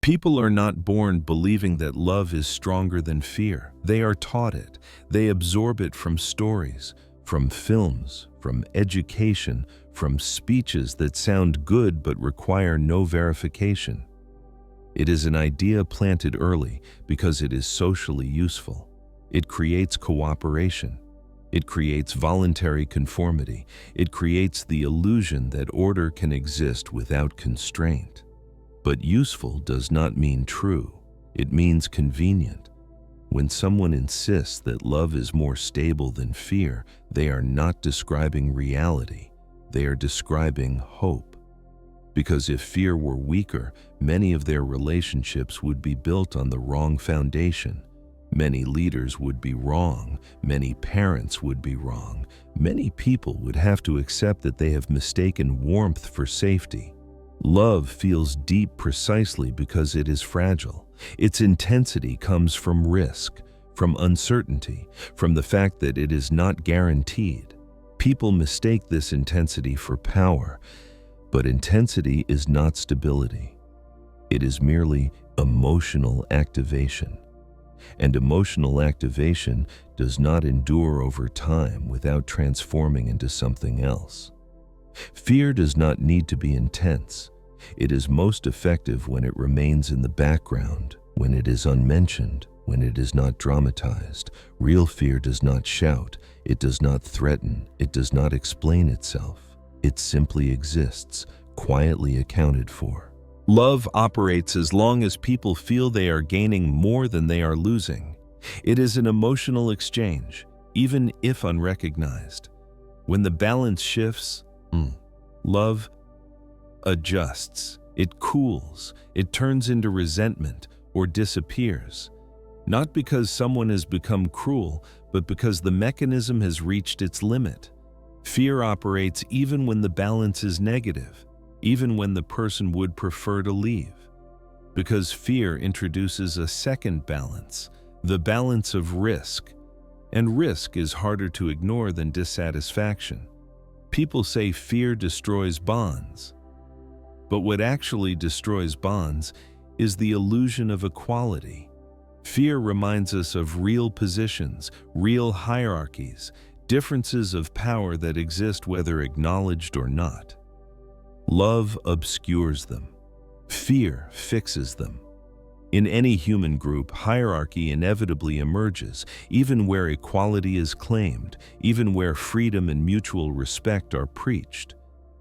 People are not born believing that love is stronger than fear. They are taught it. They absorb it from stories, from films, from education, from speeches that sound good but require no verification. It is an idea planted early because it is socially useful. It creates cooperation. It creates voluntary conformity. It creates the illusion that order can exist without constraint. But useful does not mean true. It means convenient. When someone insists that love is more stable than fear, they are not describing reality. They are describing hope. Because if fear were weaker, many of their relationships would be built on the wrong foundation. Many leaders would be wrong. Many parents would be wrong. Many people would have to accept that they have mistaken warmth for safety. Love feels deep precisely because it is fragile. Its intensity comes from risk, from uncertainty, from the fact that it is not guaranteed. People mistake this intensity for power, but intensity is not stability. It is merely emotional activation. And emotional activation does not endure over time without transforming into something else. Fear does not need to be intense. It is most effective when it remains in the background, when it is unmentioned, when it is not dramatized. Real fear does not shout, it does not threaten, it does not explain itself. It simply exists, quietly accounted for. Love operates as long as people feel they are gaining more than they are losing. It is an emotional exchange, even if unrecognized. When the balance shifts, love adjusts. It cools. It turns into resentment or disappears. Not because someone has become cruel, but because the mechanism has reached its limit. Fear operates even when the balance is negative, even when the person would prefer to leave. Because fear introduces a second balance, the balance of risk. And risk is harder to ignore than dissatisfaction. People say fear destroys bonds. But what actually destroys bonds is the illusion of equality. Fear reminds us of real positions, real hierarchies, differences of power that exist whether acknowledged or not. Love obscures them. Fear fixes them. In any human group, hierarchy inevitably emerges, even where equality is claimed, even where freedom and mutual respect are preached.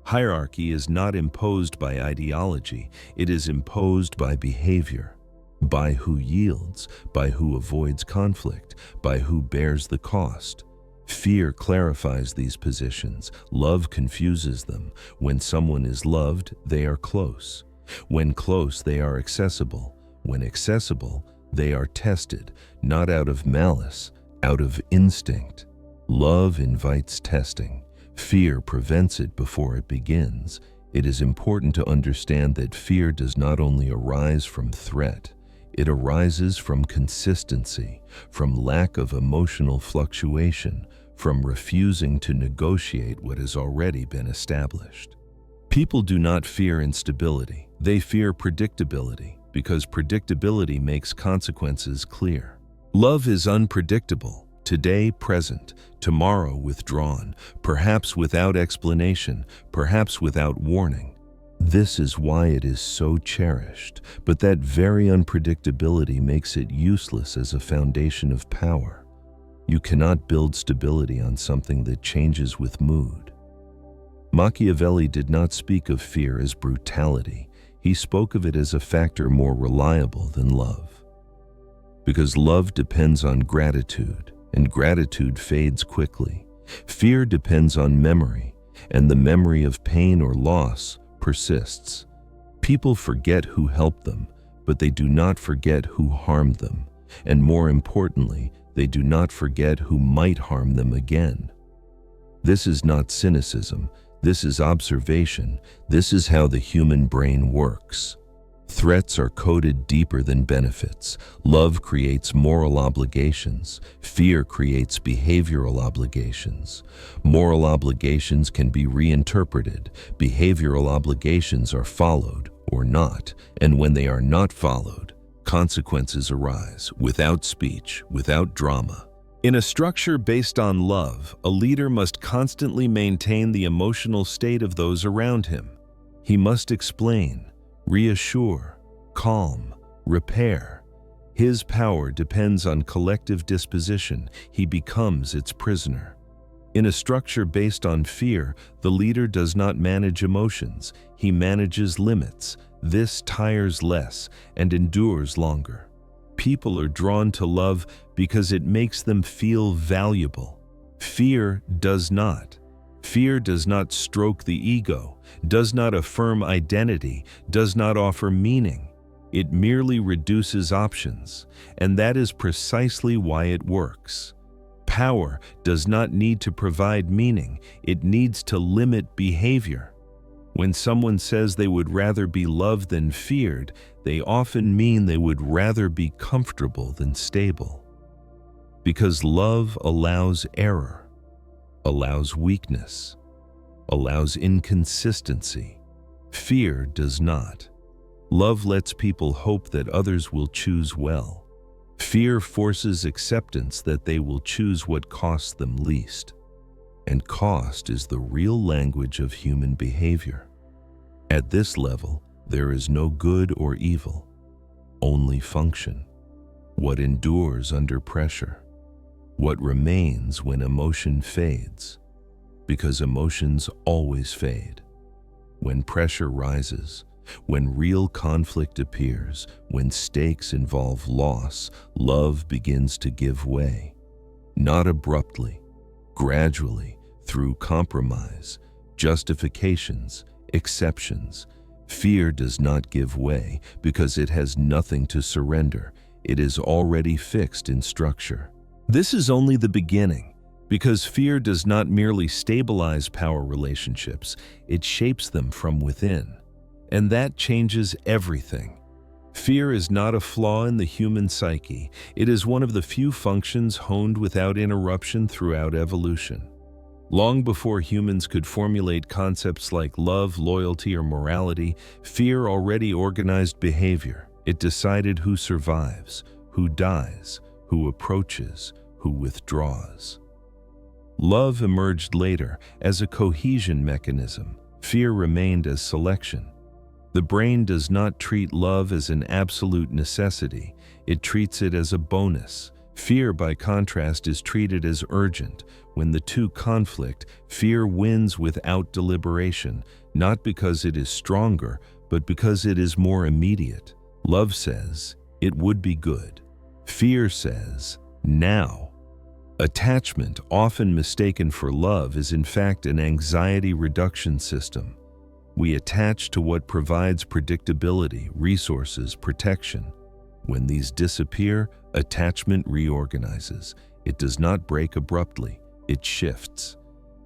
Hierarchy is not imposed by ideology, it is imposed by behavior. By who yields, by who avoids conflict, by who bears the cost. Fear clarifies these positions. Love confuses them. When someone is loved, they are close. When close, they are accessible. When accessible, they are tested, not out of malice, out of instinct. Love invites testing. Fear prevents it before it begins. It is important to understand that fear does not only arise from threat, it arises from consistency, from lack of emotional fluctuation, from refusing to negotiate what has already been established. People do not fear instability. They fear predictability, because predictability makes consequences clear. Love is unpredictable, today present, tomorrow withdrawn, perhaps without explanation, perhaps without warning. This is why it is so cherished, but that very unpredictability makes it useless as a foundation of power. You cannot build stability on something that changes with mood. Machiavelli did not speak of fear as brutality. He spoke of it as a factor more reliable than love. Because love depends on gratitude, and gratitude fades quickly. Fear depends on memory, and the memory of pain or loss persists. People forget who helped them, but they do not forget who harmed them. And more importantly, they do not forget who might harm them again. This is not cynicism. This is observation. This is how the human brain works. Threats are coded deeper than benefits. Love creates moral obligations. Fear creates behavioral obligations. Moral obligations can be reinterpreted. Behavioral obligations are followed or not, and when they are not followed, consequences arise, without speech, without drama. In a structure based on love, a leader must constantly maintain the emotional state of those around him. He must explain, reassure, calm, repair. His power depends on collective disposition. He becomes its prisoner. In a structure based on fear, the leader does not manage emotions. He manages limits. This tires less and endures longer. People are drawn to love because it makes them feel valuable. Fear does not. Fear does not stroke the ego, does not affirm identity, does not offer meaning. It merely reduces options, and that is precisely why it works. Power does not need to provide meaning, it needs to limit behavior. When someone says they would rather be loved than feared, they often mean they would rather be comfortable than stable. Because love allows error, allows weakness, allows inconsistency. Fear does not. Love lets people hope that others will choose well. Fear forces acceptance that they will choose what costs them least. And cost is the real language of human behavior. At this level, there is no good or evil, only function. What endures under pressure? What remains when emotion fades? Because emotions always fade. When pressure rises, when real conflict appears, when stakes involve loss, love begins to give way. Not abruptly, gradually, through compromise, justifications, exceptions. Fear does not give way because it has nothing to surrender. It is already fixed in structure. This is only the beginning, because fear does not merely stabilize power relationships, it shapes them from within. And that changes everything. Fear is not a flaw in the human psyche. It is one of the few functions honed without interruption throughout evolution. Long before humans could formulate concepts like love, loyalty, or morality, fear already organized behavior. It decided who survives, who dies, who approaches, who withdraws. Love emerged later as a cohesion mechanism. Fear remained as selection. The brain does not treat love as an absolute necessity. It treats it as a bonus. Fear, by contrast, is treated as urgent. When the two conflict, fear wins without deliberation, not because it is stronger, but because it is more immediate. Love says, it would be good. Fear says, now. Attachment, often mistaken for love, is in fact an anxiety reduction system. We attach to what provides predictability, resources, protection. When these disappear, attachment reorganizes. It does not break abruptly, it shifts.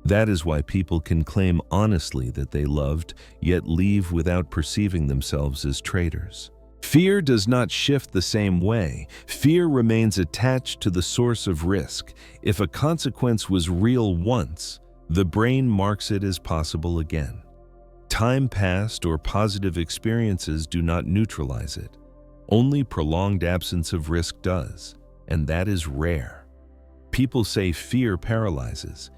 That is why people can claim honestly that they loved, yet leave without perceiving themselves as traitors. Fear does not shift the same way. Fear remains attached to the source of risk. If a consequence was real once, the brain marks it as possible again. Time passed or positive experiences do not neutralize it. Only prolonged absence of risk does, and that is rare. People say fear paralyzes.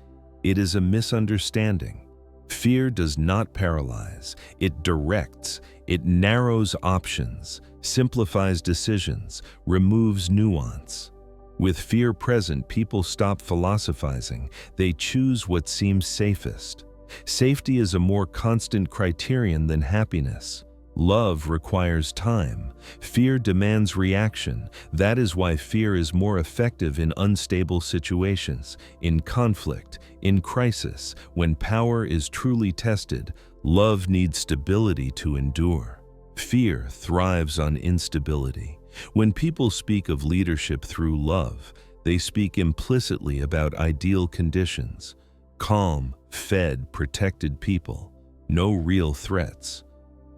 It is a misunderstanding. Fear does not paralyze. It directs. It narrows options, simplifies decisions, removes nuance. With fear present, people stop philosophizing. They choose what seems safest. Safety is a more constant criterion than happiness. Love requires time. Fear demands reaction. That is why fear is more effective in unstable situations, in conflict, in crisis. When power is truly tested, love needs stability to endure. Fear thrives on instability. When people speak of leadership through love, they speak implicitly about ideal conditions. Calm, fed, protected people. No real threats.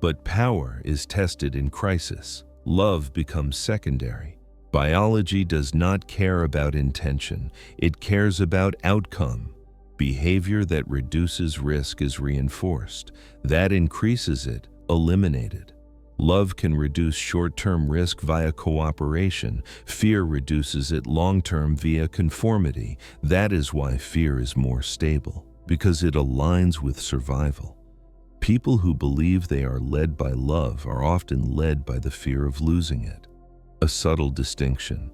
But power is tested in crisis. Love becomes secondary. Biology does not care about intention. It cares about outcome. Behavior that reduces risk is reinforced. That increases it, eliminated. Love can reduce short-term risk via cooperation. Fear reduces it long-term via conformity. That is why fear is more stable, because it aligns with survival. People who believe they are led by love are often led by the fear of losing it. A subtle distinction.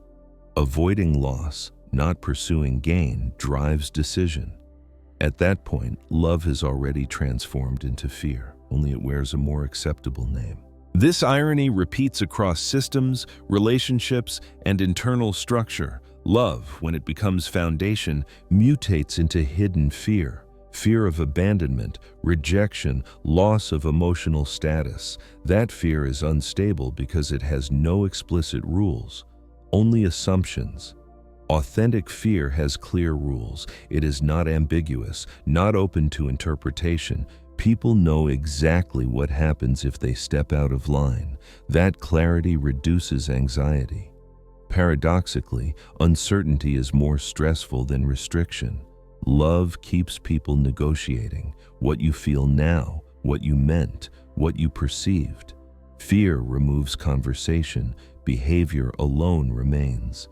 Avoiding loss, not pursuing gain, drives decision. At that point, love has already transformed into fear, only it wears a more acceptable name. This irony repeats across systems, relationships, and internal structure. Love, when it becomes foundation, mutates into hidden fear. Fear of abandonment, rejection, loss of emotional status. That fear is unstable because it has no explicit rules, only assumptions. Authentic fear has clear rules. It is not ambiguous, not open to interpretation. People know exactly what happens if they step out of line. That clarity reduces anxiety. Paradoxically, uncertainty is more stressful than restriction. Love keeps people negotiating what you feel now, what you meant, what you perceived. Fear removes conversation. Behavior alone remains.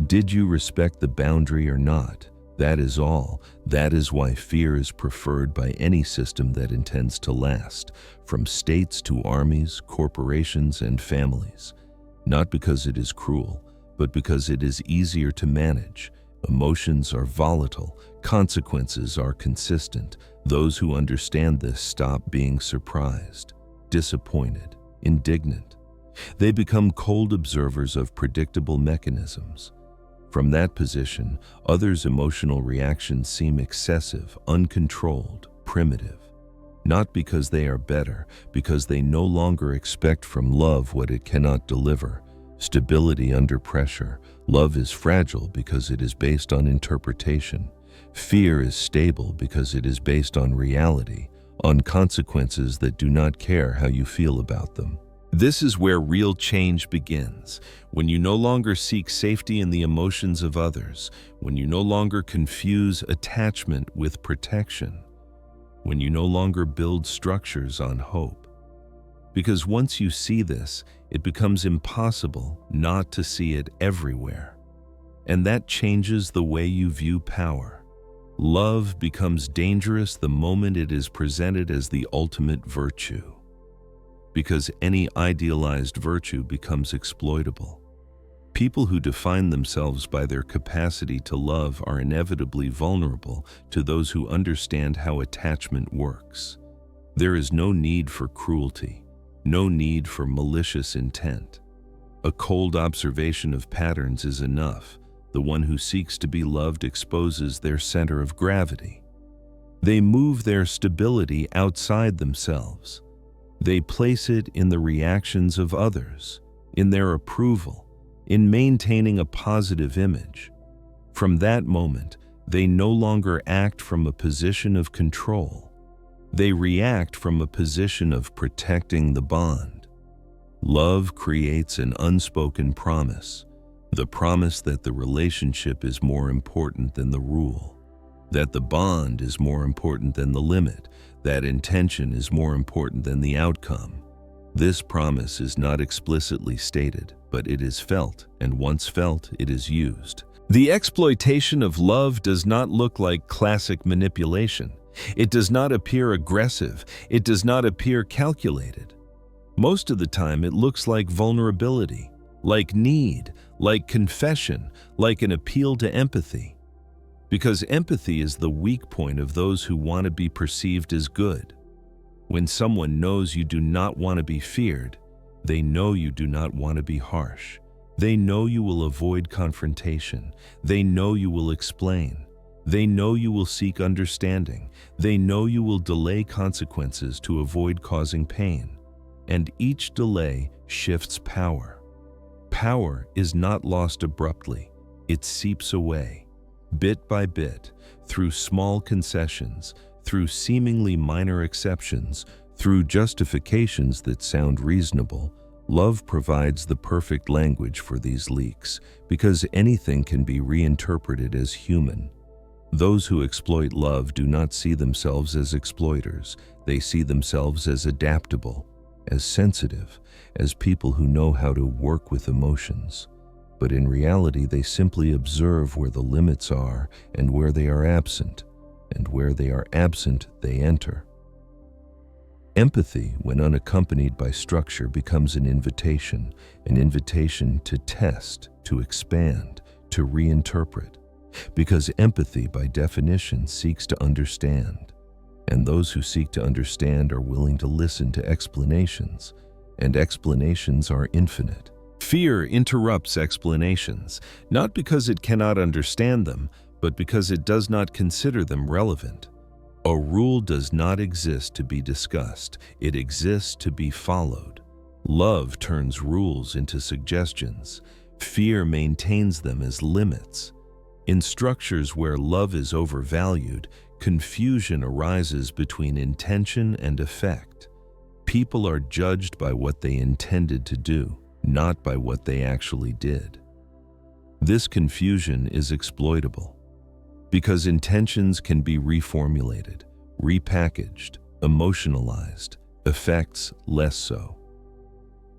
Did you respect the boundary or not? That is all. That is why fear is preferred by any system that intends to last, from states to armies, corporations, and families. Not because it is cruel, but because it is easier to manage. Emotions are volatile, consequences are consistent. Those who understand this stop being surprised, disappointed, indignant. They become cold observers of predictable mechanisms. From that position, others' emotional reactions seem excessive, uncontrolled, primitive. Not because they are better, because they no longer expect from love what it cannot deliver. Stability under pressure. Love is fragile because it is based on interpretation. Fear is stable because it is based on reality, on consequences that do not care how you feel about them. This is where real change begins, when you no longer seek safety in the emotions of others, when you no longer confuse attachment with protection, when you no longer build structures on hope. Because once you see this, it becomes impossible not to see it everywhere. And that changes the way you view power. Love becomes dangerous the moment it is presented as the ultimate virtue. Because any idealized virtue becomes exploitable. People who define themselves by their capacity to love are inevitably vulnerable to those who understand how attachment works. There is no need for cruelty, no need for malicious intent. A cold observation of patterns is enough. The one who seeks to be loved exposes their center of gravity. They move their stability outside themselves. They place it in the reactions of others, in their approval, in maintaining a positive image. From that moment, they no longer act from a position of control. They react from a position of protecting the bond. Love creates an unspoken promise, the promise that the relationship is more important than the rule, that the bond is more important than the limit, that intention is more important than the outcome. This promise is not explicitly stated, but it is felt, and once felt, it is used. The exploitation of love does not look like classic manipulation. It does not appear aggressive. It does not appear calculated. Most of the time, it looks like vulnerability, like need, like confession, like an appeal to empathy. Because empathy is the weak point of those who want to be perceived as good. When someone knows you do not want to be feared, they know you do not want to be harsh. They know you will avoid confrontation. They know you will explain. They know you will seek understanding. They know you will delay consequences to avoid causing pain. And each delay shifts power. Power is not lost abruptly. It seeps away. Bit by bit, through small concessions, through seemingly minor exceptions, through justifications that sound reasonable, love provides the perfect language for these leaks, because anything can be reinterpreted as human. Those who exploit love do not see themselves as exploiters. They see themselves as adaptable. as sensitive, as people who know how to work with emotions. But in reality, they simply observe where the limits are and where they are absent, and where they are absent, they enter. Empathy, when unaccompanied by structure, becomes an invitation to test, to expand, to reinterpret. Because empathy, by definition, seeks to understand. And those who seek to understand are willing to listen to explanations, and explanations are infinite. Fear interrupts explanations, not because it cannot understand them, but because it does not consider them relevant. A rule does not exist to be discussed, it exists to be followed. Love turns rules into suggestions. Fear maintains them as limits. In structures where love is overvalued, confusion arises between intention and effect. People are judged by what they intended to do, not by what they actually did. This confusion is exploitable, because intentions can be reformulated, repackaged, emotionalized, effects less so.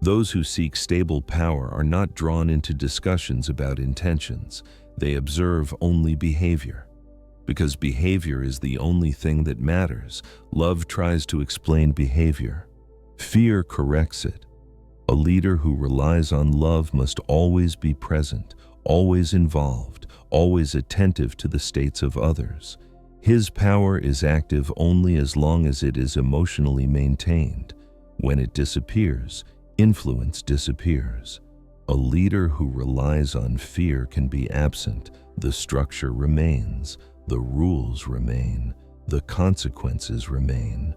Those who seek stable power are not drawn into discussions about intentions. They observe only behavior. Because behavior is the only thing that matters, love tries to explain behavior. Fear corrects it. A leader who relies on love must always be present, always involved, always attentive to the states of others. His power is active only as long as it is emotionally maintained. When it disappears, influence disappears. A leader who relies on fear can be absent. The structure remains, the rules remain, the consequences remain.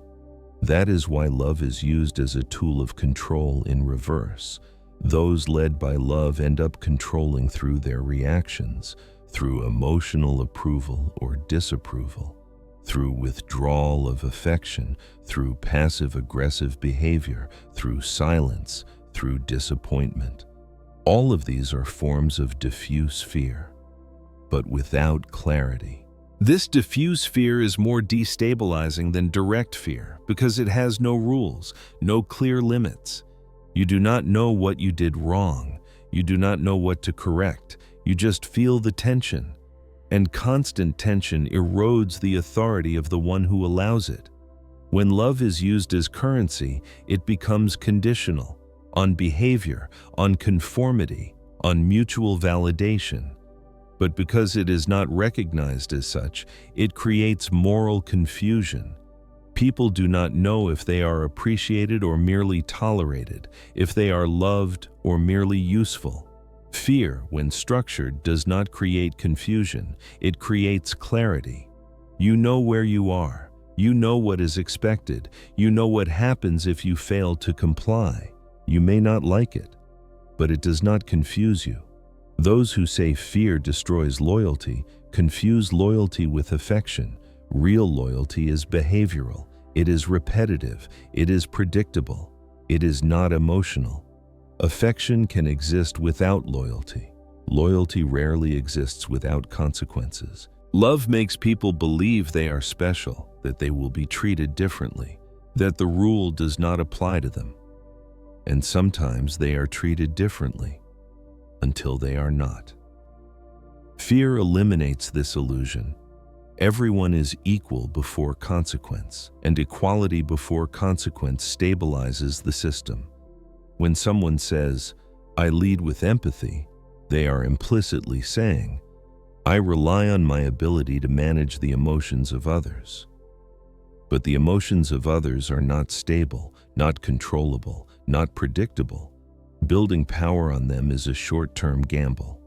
That is why love is used as a tool of control in reverse. Those led by love end up controlling through their reactions, through emotional approval or disapproval, through withdrawal of affection, through passive-aggressive behavior, through silence, through disappointment. All of these are forms of diffuse fear, but without clarity. This diffuse fear is more destabilizing than direct fear because it has no rules, no clear limits. You do not know what you did wrong. You do not know what to correct. You just feel the tension. And constant tension erodes the authority of the one who allows it. When love is used as currency, it becomes conditional, on behavior, on conformity, on mutual validation. But because it is not recognized as such, it creates moral confusion. People do not know if they are appreciated or merely tolerated, if they are loved or merely useful. Fear, when structured, does not create confusion. It creates clarity. You know where you are. You know what is expected. You know what happens if you fail to comply. You may not like it, but it does not confuse you. Those who say fear destroys loyalty confuse loyalty with affection. Real loyalty is behavioral. It is repetitive. It is predictable. It is not emotional. Affection can exist without loyalty. Loyalty rarely exists without consequences. Love makes people believe they are special, that they will be treated differently, that the rule does not apply to them. And sometimes they are treated differently, until they are not. Fear eliminates this illusion. Everyone is equal before consequence, and equality before consequence stabilizes the system. When someone says, "I lead with empathy," they are implicitly saying, "I rely on my ability to manage the emotions of others." But the emotions of others are not stable, not controllable, not predictable. Building power on them is a short-term gamble.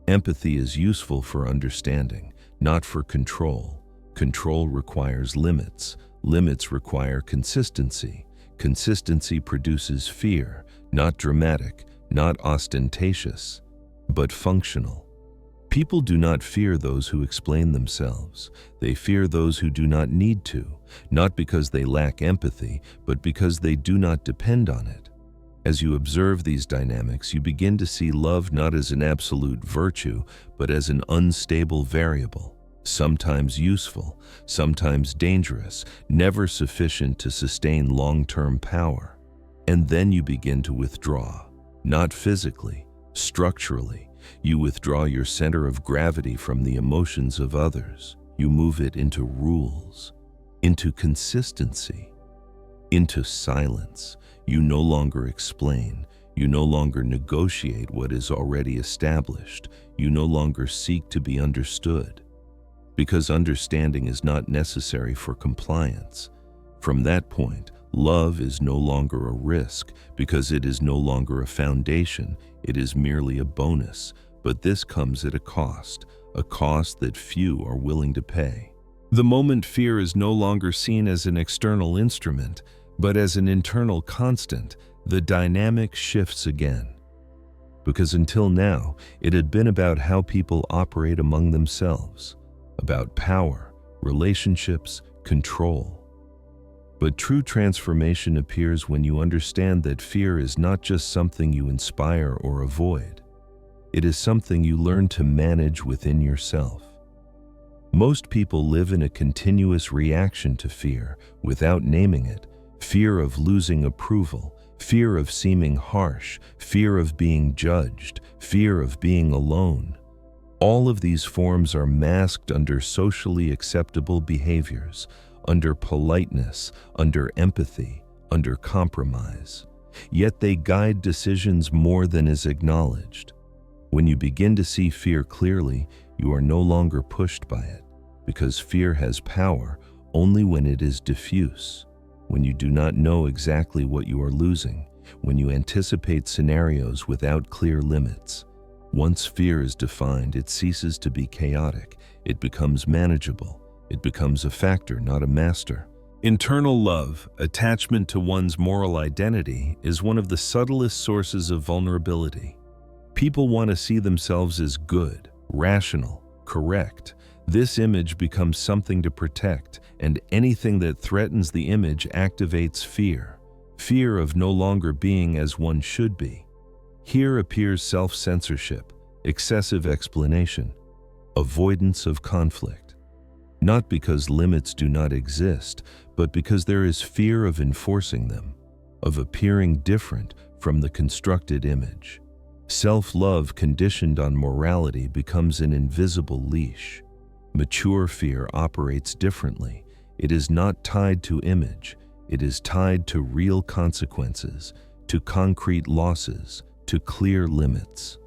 Empathy is useful for understanding, not for control. Control requires limits. Limits require consistency. Consistency produces fear, not dramatic, not ostentatious, but functional. People do not fear those who explain themselves. They fear those who do not need to, not because they lack empathy, but because they do not depend on it. As you observe these dynamics, you begin to see love not as an absolute virtue, but as an unstable variable, sometimes useful, sometimes dangerous, never sufficient to sustain long-term power. And then you begin to withdraw, not physically, structurally. You withdraw your center of gravity from the emotions of others. You move it into rules, into consistency, into silence. You no longer explain. You no longer negotiate what is already established. You no longer seek to be understood, because understanding is not necessary for compliance. From that point, love is no longer a risk, because it is no longer a foundation. It is merely a bonus, but this comes at a cost that few are willing to pay. The moment fear is no longer seen as an external instrument, but as an internal constant, the dynamic shifts again. Because until now, it had been about how people operate among themselves, about power, relationships, control. But true transformation appears when you understand that fear is not just something you inspire or avoid. It is something you learn to manage within yourself. Most people live in a continuous reaction to fear without naming it. Fear of losing approval, fear of seeming harsh, fear of being judged, fear of being alone. All of these forms are masked under socially acceptable behaviors, under politeness, under empathy, under compromise. Yet they guide decisions more than is acknowledged. When you begin to see fear clearly, you are no longer pushed by it, because fear has power only when it is diffuse, when you do not know exactly what you are losing, when you anticipate scenarios without clear limits. Once fear is defined, it ceases to be chaotic. It becomes manageable. It becomes a factor, not a master. Internal love, attachment to one's moral identity, is one of the subtlest sources of vulnerability. People want to see themselves as good, rational, correct. This image becomes something to protect, and anything that threatens the image activates fear. Fear of no longer being as one should be. Here appears self-censorship, excessive explanation, avoidance of conflict. Not because limits do not exist, but because there is fear of enforcing them, of appearing different from the constructed image. Self-love conditioned on morality becomes an invisible leash. Mature fear operates differently. It is not tied to image. It is tied to real consequences, to concrete losses, to clear limits.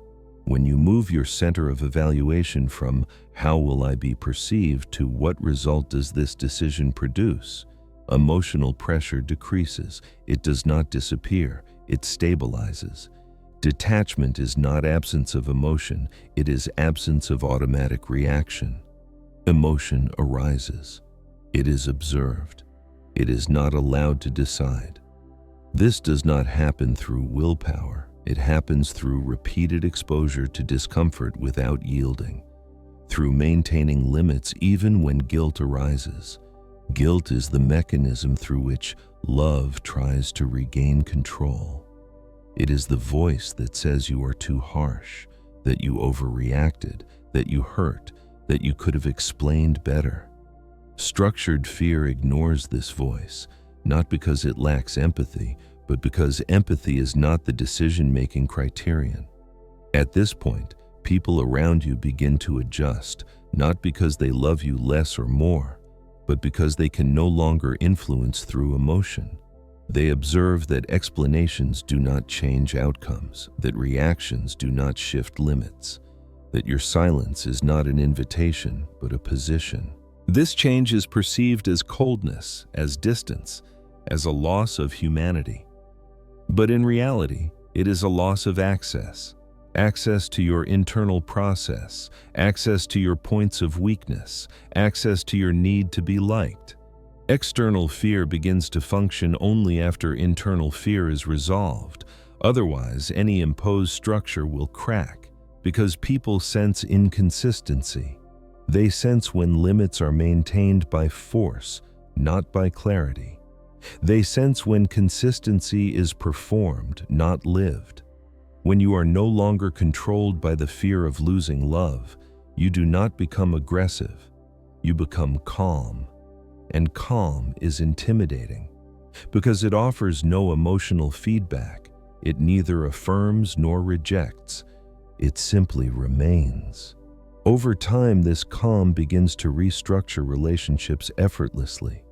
When you move your center of evaluation from "how will I be perceived" to "what result does this decision produce," emotional pressure decreases. It does not disappear. It stabilizes. Detachment is not absence of emotion. It is absence of automatic reaction. Emotion arises. It is observed. It is not allowed to decide. This does not happen through willpower. It happens through repeated exposure to discomfort without yielding, through maintaining limits even when guilt arises. Guilt is the mechanism through which love tries to regain control. It is the voice that says you are too harsh, that you overreacted, that you hurt, that you could have explained better. Structured fear ignores this voice, not because it lacks empathy, but because empathy is not the decision-making criterion. At this point, people around you begin to adjust, not because they love you less or more, but because they can no longer influence through emotion. They observe that explanations do not change outcomes, that reactions do not shift limits, that your silence is not an invitation, but a position. This change is perceived as coldness, as distance, as a loss of humanity. But in reality, it is a loss of access. Access to your internal process, access to your points of weakness, access to your need to be liked. External fear begins to function only after internal fear is resolved. Otherwise, any imposed structure will crack, because people sense inconsistency. They sense when limits are maintained by force, not by clarity. They sense when consistency is performed, not lived. When you are no longer controlled by the fear of losing love, you do not become aggressive. You become calm. And calm is intimidating. because it offers no emotional feedback. It neither affirms nor rejects. It simply remains. Over time, this calm begins to restructure relationships effortlessly.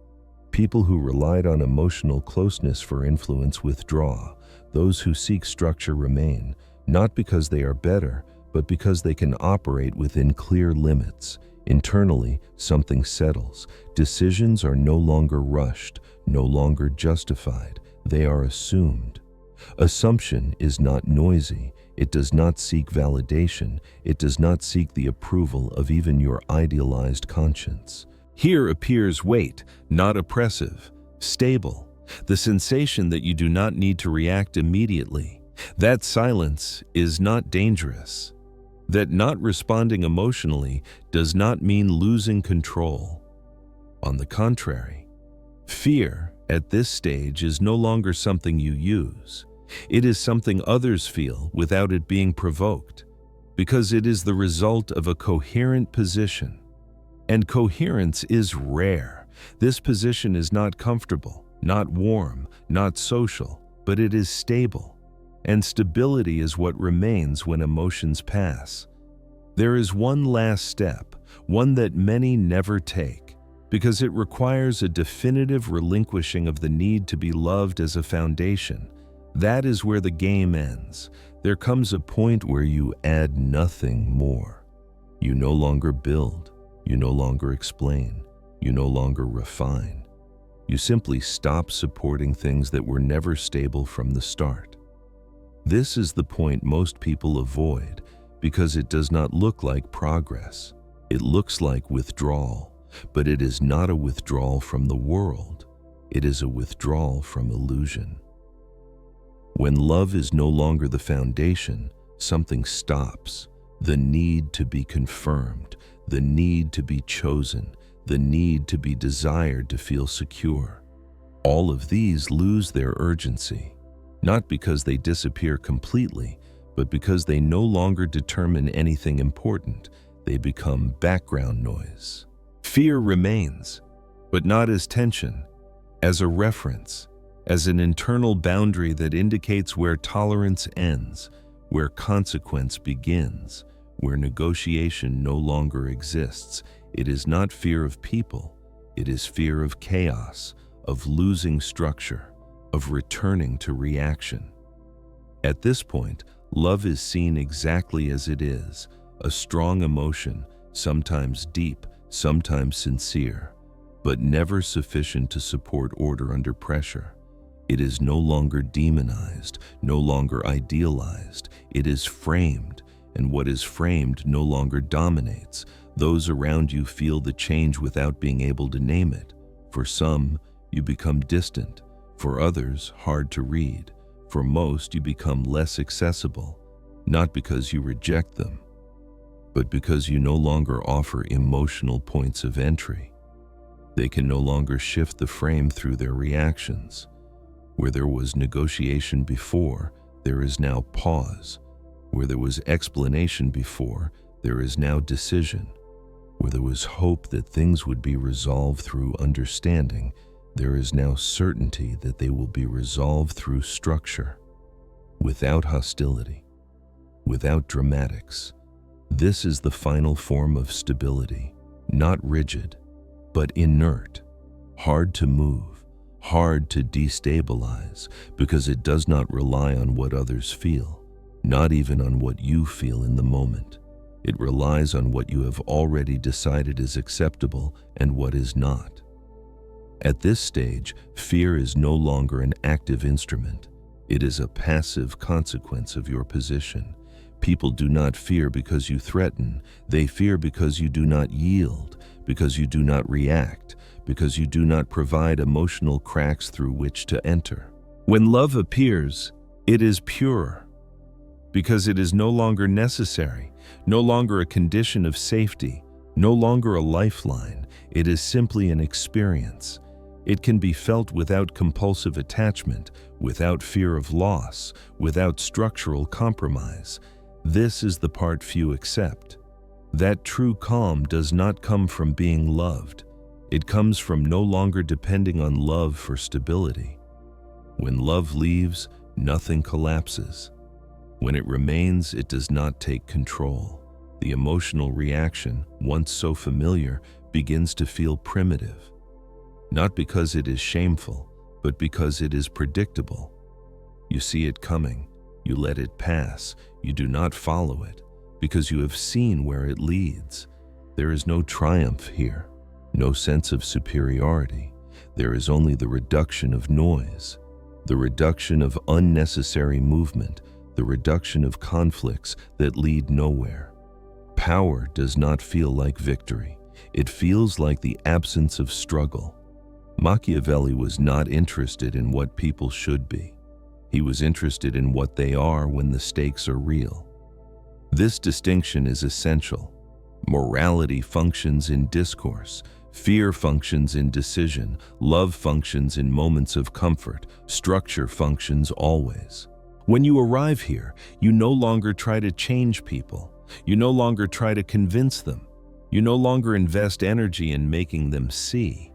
People who relied on emotional closeness for influence withdraw. Those who seek structure remain, not because they are better, but because they can operate within clear limits. Internally, something settles. Decisions are no longer rushed, no longer justified. They are assumed. Assumption is not noisy. It does not seek validation. It does not seek the approval of even your idealized conscience. Here appears weight, not oppressive, stable, the sensation that you do not need to react immediately. That silence is not dangerous. That not responding emotionally does not mean losing control. On the contrary, fear at this stage is no longer something you use. It is something others feel without it being provoked, because it is the result of a coherent position. And coherence is rare. This position is not comfortable, not warm, not social, but it is stable. And stability is what remains when emotions pass. There is one last step, one that many never take, because it requires a definitive relinquishing of the need to be loved as a foundation. That is where the game ends. There comes a point where you add nothing more. You no longer build. You no longer explain. You no longer refine. You simply stop supporting things that were never stable from the start. This is the point most people avoid because it does not look like progress. It looks like withdrawal, but it is not a withdrawal from the world. It is a withdrawal from illusion. When love is no longer the foundation, something stops. The need to be confirmed, the need to be chosen, the need to be desired to feel secure. All of these lose their urgency, not because they disappear completely, but because they no longer determine anything important. They become background noise. Fear remains, but not as tension, as a reference, as an internal boundary that indicates where tolerance ends, where consequence begins, where negotiation no longer exists. It is not fear of people, it is fear of chaos, of losing structure, of returning to reaction. At this point, love is seen exactly as it is, a strong emotion, sometimes deep, sometimes sincere, but never sufficient to support order under pressure. It is no longer demonized, no longer idealized. It is framed, and what is framed no longer dominates. Those around you feel the change without being able to name it. For some, you become distant. For others, hard to read. For most, you become less accessible, not because you reject them, but because you no longer offer emotional points of entry. They can no longer shift the frame through their reactions. Where there was negotiation before, there is now pause. Where there was explanation before, there is now decision. Where there was hope that things would be resolved through understanding, there is now certainty that they will be resolved through structure, without hostility, without dramatics. This is the final form of stability, not rigid, but inert, hard to move, hard to destabilize, because it does not rely on what others feel, not even on what you feel in the moment. It relies on what you have already decided is acceptable and what is not. At this stage, fear is no longer an active instrument. It is a passive consequence of your position. People do not fear because you threaten. They fear because you do not yield, because you do not react, because you do not provide emotional cracks through which to enter. When love appears, it is pure, because it is no longer necessary, no longer a condition of safety, no longer a lifeline. It is simply an experience. It can be felt without compulsive attachment, without fear of loss, without structural compromise. This is the part few accept. That true calm does not come from being loved. It comes from no longer depending on love for stability. When love leaves, nothing collapses. When it remains, it does not take control. The emotional reaction, once so familiar, begins to feel primitive. Not because it is shameful, but because it is predictable. You see it coming, you let it pass, you do not follow it, because you have seen where it leads. There is no triumph here, no sense of superiority. There is only the reduction of noise, the reduction of unnecessary movement, the reduction of conflicts that lead nowhere. Power does not feel like victory. It feels like the absence of struggle. Machiavelli was not interested in what people should be. He was interested in what they are when the stakes are real. This distinction is essential. Morality functions in discourse. Fear functions in decision. Love functions in moments of comfort. Structure functions always. When you arrive here, you no longer try to change people. You no longer try to convince them. You no longer invest energy in making them see.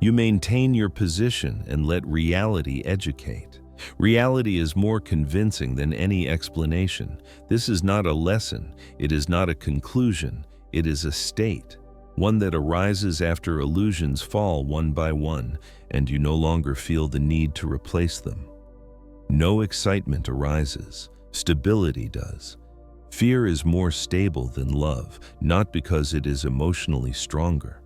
You maintain your position and let reality educate. Reality is more convincing than any explanation. This is not a lesson. It is not a conclusion. It is a state, one that arises after illusions fall one by one, and you no longer feel the need to replace them. No excitement arises. Stability does. Fear is more stable than love, not because it is emotionally stronger,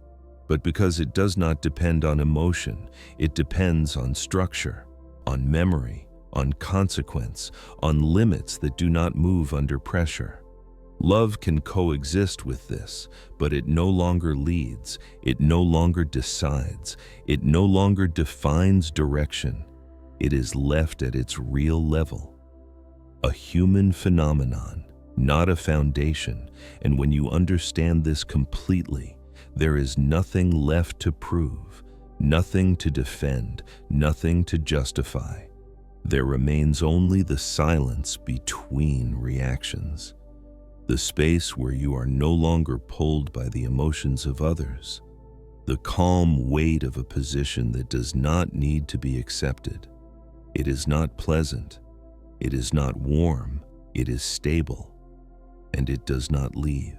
but because it does not depend on emotion. It depends on structure, on memory, on consequence, on limits that do not move under pressure. Love can coexist with this, but it no longer leads, it no longer decides, it no longer defines direction. It is left at its real level. A human phenomenon, not a foundation, and when you understand this completely, there is nothing left to prove, nothing to defend, nothing to justify. There remains only the silence between reactions, the space where you are no longer pulled by the emotions of others, the calm weight of a position that does not need to be accepted. It is not pleasant, it is not warm, it is stable, and it does not leave.